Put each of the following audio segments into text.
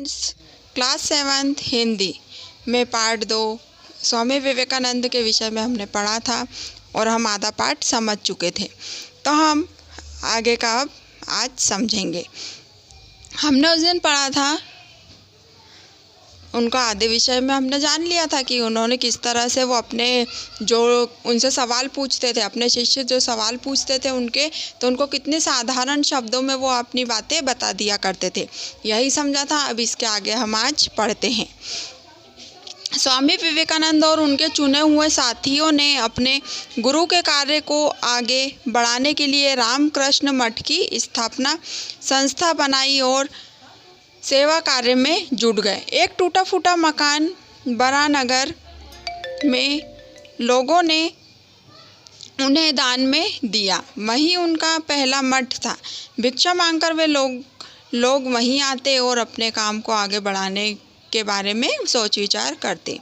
Class 7 Hindi में part 2 Swami Vivekananda के विषय में हमने पढ़ा था और हम आधा पाठ समझ चुके थे। तो हम आगे का अब आज समझेंगे। हमने उस दिन पढ़ा था, उनका आधे विषय में हमने जान लिया था कि उन्होंने किस तरह से वो अपने जो उनसे सवाल पूछते थे, अपने शिष्य जो सवाल पूछते थे उनको कितने साधारण शब्दों में वो अपनी बातें बता दिया करते थे। यही समझा था। अब इसके आगे हम आज पढ़ते हैं। स्वामी विवेकानंद और उनके चुने हुए साथियों ने अपने गुरु के कार्य को आगे बढ़ाने के लिए रामकृष्ण मठ की स्थापना संस्था बनाई और सेवा कार्य में जुट गए। एक टूटा फूटा मकान बरानगर में लोगों ने उन्हें दान में दिया। वहीं उनका पहला मठ था। भिक्षा मांगकर वे लोग वहीं आते और अपने काम को आगे बढ़ाने के बारे में सोच विचार करते।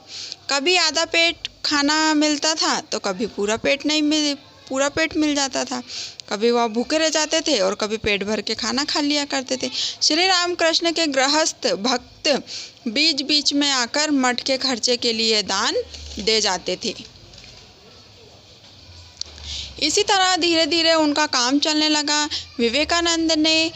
कभी आधा पेट खाना मिलता था तो कभी पूरा पेट मिल जाता था। कभी वह भूखे रह जाते थे और कभी पेट भर के खाना खा लिया करते थे। श्री रामकृष्ण के गृहस्थ भक्त बीच बीच में आकर मठ के खर्चे के लिए दान दे जाते थे। इसी तरह धीरे धीरे उनका काम चलने लगा। विवेकानंद ने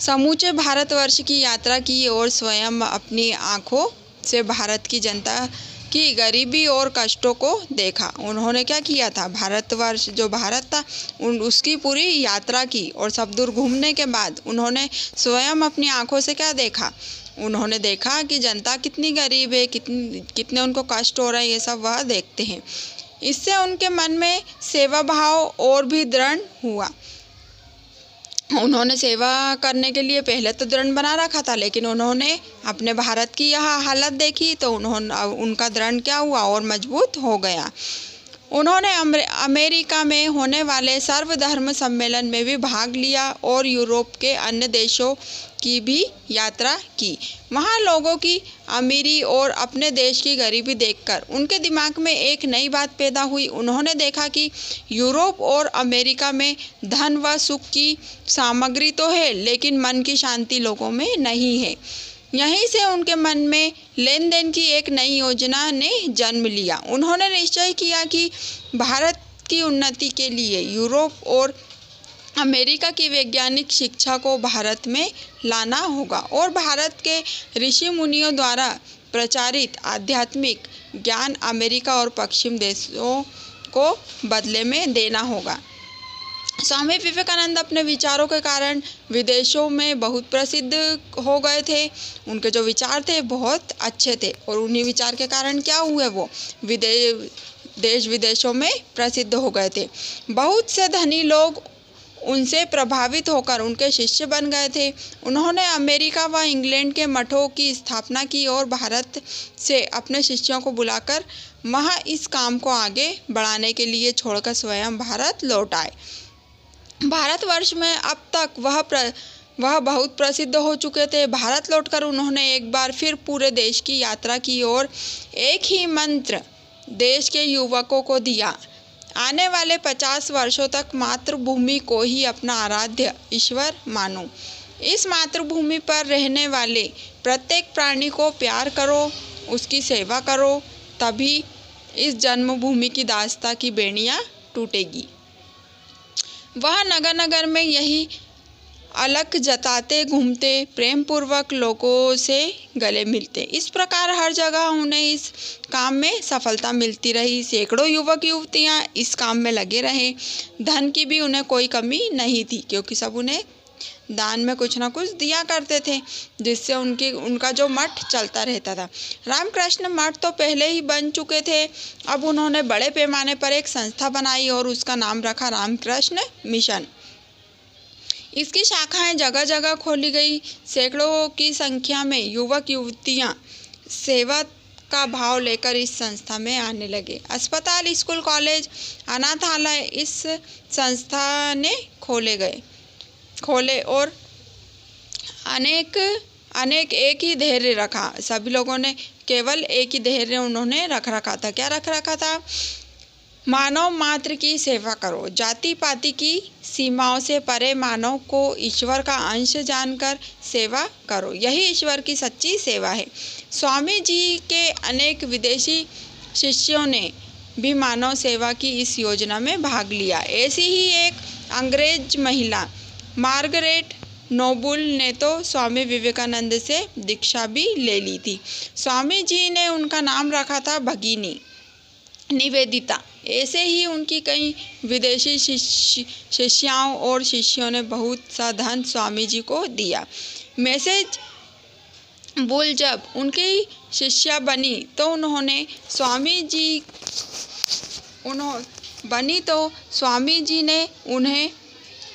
समूचे भारतवर्ष की यात्रा की और स्वयं अपनी आंखों से भारत की जनता की गरीबी और कष्टों को देखा। उन्होंने क्या किया था, भारतवर्ष जो भारत था उसकी पूरी यात्रा की और सब दूर घूमने के बाद उन्होंने स्वयं अपनी आंखों से क्या देखा, उन्होंने देखा कि जनता कितनी गरीब है, कितने उनको कष्ट हो रहा है, ये सब वह देखते हैं। इससे उनके मन में सेवा भाव और भी दृढ़ हुआ। उन्होंने सेवा करने के लिए पहले तो दृढ़ बना रखा था, लेकिन उन्होंने अपने भारत की यह हालत देखी तो उनका दृढ़ क्या हुआ और मजबूत हो गया। उन्होंने अमेरिका में होने वाले सर्वधर्म सम्मेलन में भी भाग लिया और यूरोप के अन्य देशों की भी यात्रा की। वहाँ लोगों की अमीरी और अपने देश की गरीबी देखकर उनके दिमाग में एक नई बात पैदा हुई। उन्होंने देखा कि यूरोप और अमेरिका में धन व सुख की सामग्री तो है, लेकिन मन की शांति लोगों में नहीं है। यहीं से उनके मन में लेन देन की एक नई योजना ने जन्म लिया। उन्होंने निश्चय किया कि भारत की उन्नति के लिए यूरोप और अमेरिका की वैज्ञानिक शिक्षा को भारत में लाना होगा और भारत के ऋषि मुनियों द्वारा प्रचारित आध्यात्मिक ज्ञान अमेरिका और पश्चिम देशों को बदले में देना होगा। स्वामी विवेकानंद अपने विचारों के कारण विदेशों में बहुत प्रसिद्ध हो गए थे। उनके जो विचार थे बहुत अच्छे थे और उन्हीं विचार के कारण क्या हुए, वो देश विदेशों में प्रसिद्ध हो गए थे। बहुत से धनी लोग उनसे प्रभावित होकर उनके शिष्य बन गए थे। उन्होंने अमेरिका व इंग्लैंड के मठों की स्थापना की और भारत से अपने शिष्यों को बुलाकर वहाँ इस काम को आगे बढ़ाने के लिए छोड़कर स्वयं भारत लौट आए। भारतवर्ष में अब तक वह बहुत प्रसिद्ध हो चुके थे। भारत लौटकर उन्होंने एक बार फिर पूरे देश की यात्रा की और एक ही मंत्र देश के युवकों को दिया, आने वाले 50 वर्षों तक मातृभूमि को ही अपना आराध्य ईश्वर मानो। इस मातृभूमि पर रहने वाले प्रत्येक प्राणी को प्यार करो, उसकी सेवा करो, तभी इस जन्मभूमि की दास्ता की बेड़ियाँ टूटेगी। वह नगर नगर में यही अलख जताते घूमते, प्रेम पूर्वक लोगों से गले मिलते। इस प्रकार हर जगह उन्हें इस काम में सफलता मिलती रही। सैकड़ों युवक युवतियां इस काम में लगे रहे। धन की भी उन्हें कोई कमी नहीं थी, क्योंकि सब उन्हें दान में कुछ ना कुछ दिया करते थे, जिससे उनका जो मठ चलता रहता था। रामकृष्ण मठ तो पहले ही बन चुके थे। अब उन्होंने बड़े पैमाने पर एक संस्था बनाई और उसका नाम रखा रामकृष्ण मिशन। इसकी शाखाएं जगह जगह खोली गई। सैकड़ों की संख्या में युवक युवतियां सेवा का भाव लेकर इस संस्था में आने लगे। अस्पताल, स्कूल, कॉलेज, अनाथालय इस संस्था ने खोले और अनेक एक ही धैर्य रखा। सभी लोगों ने केवल एक ही धैर्य उन्होंने रखा था। क्या रखा था? मानव मात्र की सेवा करो। जाति पाति की सीमाओं से परे मानव को ईश्वर का अंश जानकर सेवा करो। यही ईश्वर की सच्ची सेवा है। स्वामी जी के अनेक विदेशी शिष्यों ने भी मानव सेवा की इस योजना में भाग लिया। ऐसी ही एक अंग्रेज महिला मार्गरेट नोबुल ने तो स्वामी विवेकानंद से दीक्षा भी ले ली थी। स्वामी जी ने उनका नाम रखा था भगिनी निवेदिता। ऐसे ही उनकी कई विदेशी शिष्याओं और शिष्यों ने बहुत सा धन स्वामी जी को दिया। मैसेज बुल जब उनकी शिष्या बनी तो स्वामी जी ने उन्हें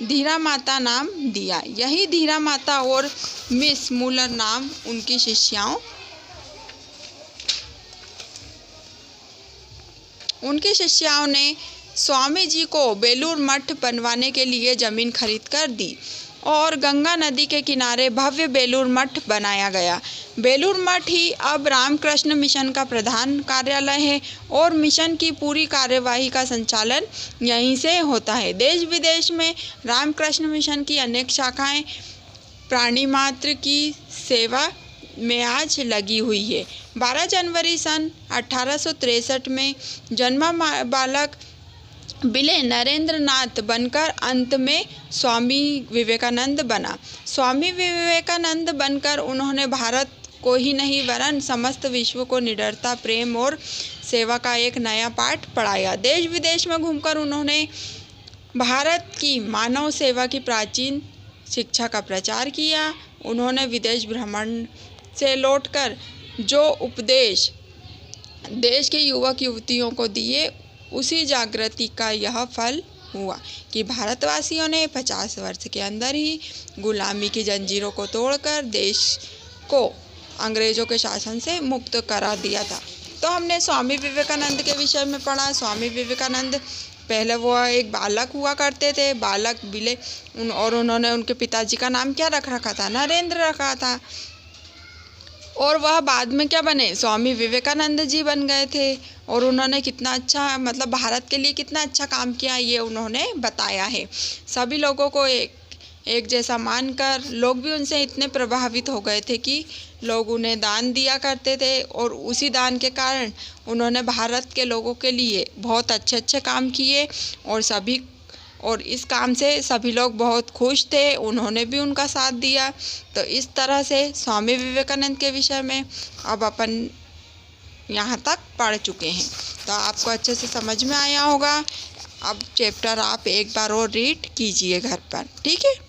धीरा माता नाम दिया। यही धीरा माता और मिस मूलर नाम उनकी शिष्याओं ने स्वामी जी को बेलूर मठ बनवाने के लिए जमीन खरीद कर दी और गंगा नदी के किनारे भव्य बेलूर मठ बनाया गया। बेलूर मठ ही अब रामकृष्ण मिशन का प्रधान कार्यालय है और मिशन की पूरी कार्यवाही का संचालन यहीं से होता है। देश विदेश में रामकृष्ण मिशन की अनेक शाखाएं प्राणी मात्र की सेवा में आज लगी हुई है। 12 जनवरी सन 1863 में जन्मा बालक विले नरेंद्र नाथ बनकर अंत में स्वामी विवेकानंद बना। स्वामी विवेकानंद बनकर उन्होंने भारत को ही नहीं वरन समस्त विश्व को निडरता, प्रेम और सेवा का एक नया पाठ पढ़ाया। देश विदेश में घूमकर उन्होंने भारत की मानव सेवा की प्राचीन शिक्षा का प्रचार किया। उन्होंने विदेश भ्रमण से लौटकर जो उपदेश देश के युवक युवतियों को दिए, उसी जागृति का यह फल हुआ कि भारतवासियों ने 50 वर्ष के अंदर ही गुलामी की जंजीरों को तोड़कर देश को अंग्रेजों के शासन से मुक्त करा दिया था। तो हमने स्वामी विवेकानंद के विषय में पढ़ा। स्वामी विवेकानंद पहले वो एक बालक हुआ करते थे, बालक विले, और उन्होंने उनके पिताजी का नाम क्या रखा था? नरेंद्र रखा था। और वह बाद में क्या बने? स्वामी विवेकानंद जी बन गए थे। और उन्होंने कितना अच्छा, मतलब भारत के लिए कितना अच्छा काम किया, ये उन्होंने बताया है। सभी लोगों को एक जैसा मानकर लोग भी उनसे इतने प्रभावित हो गए थे कि लोग उन्हें दान दिया करते थे और उसी दान के कारण उन्होंने भारत के लोगों के लिए बहुत अच्छे अच्छे काम किए और इस काम से सभी लोग बहुत खुश थे। उन्होंने भी उनका साथ दिया। तो इस तरह से स्वामी विवेकानंद के विषय में अब अपन यहाँ तक पढ़ चुके हैं। तो आपको अच्छे से समझ में आया होगा। अब चैप्टर आप एक बार और रीड कीजिए घर पर, ठीक है।